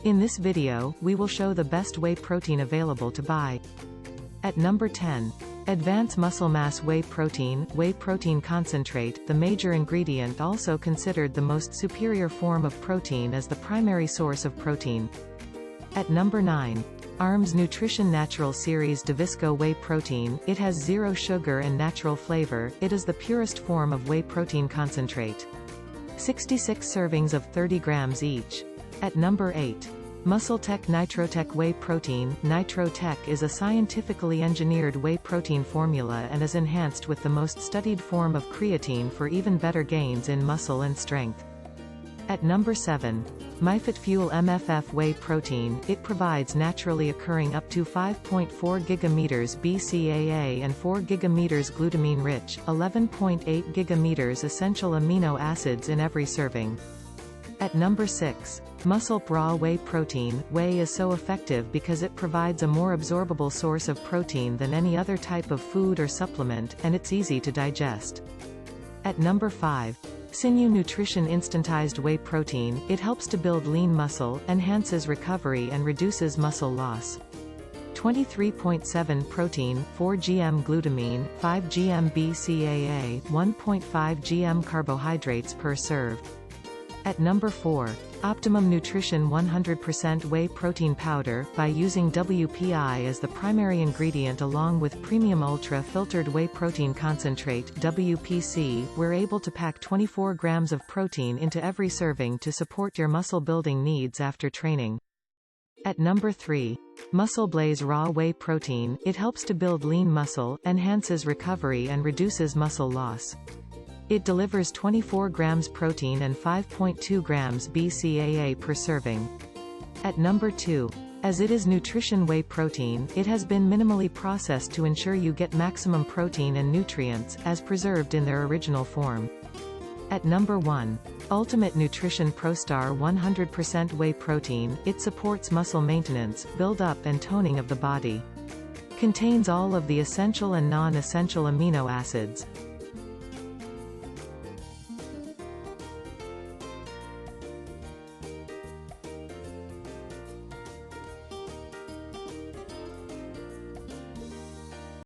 In this video, we will show the best whey protein available to buy. At number 10. Advance Muscle Mass Whey Protein concentrate, the major ingredient also considered the most superior form of protein as the primary source of protein. At number 9. ARMS Nutrition Natural Series Davisco Whey Protein, it has zero sugar and natural flavor, it is the purest form of whey protein concentrate. 66 servings of 30 grams each. At number 8. MuscleTech NitroTech Whey Protein. NitroTech is a scientifically engineered whey protein formula and is enhanced with the most studied form of creatine for even better gains in muscle and strength. At number 7. MyFitFuel MFF Whey Protein, it provides naturally occurring up to 5.4 gigameters BCAA and 4 gigameters glutamine-rich, 11.8 gigameters essential amino acids in every serving. At number 6. Muscle Raw Whey Protein. Whey is so effective because it provides a more absorbable source of protein than any other type of food or supplement, and it's easy to digest. At number 5. Sinew Nutrition Instantised Whey Protein, it helps to build lean muscle, enhances recovery and reduces muscle loss. 23.7 protein, 4 gm glutamine, 5 gm BCAA, 1.5 gm carbohydrates per serve. At number 4. Optimum Nutrition 100% Whey Protein Powder, by using WPI as the primary ingredient along with Premium Ultra Filtered Whey Protein Concentrate WPC, we're able to pack 24 grams of protein into every serving to support your muscle building needs after training. At number 3. MuscleBlaze Raw Whey Protein, it helps to build lean muscle, enhances recovery and reduces muscle loss. It delivers 24 grams protein and 5.2 grams BCAA per serving. At number 2. As it is nutrition whey protein, it has been minimally processed to ensure you get maximum protein and nutrients, as preserved in their original form. At number 1. Ultimate Nutrition Prostar 100% Whey Protein, it supports muscle maintenance, build-up and toning of the body. Contains all of the essential and non-essential amino acids.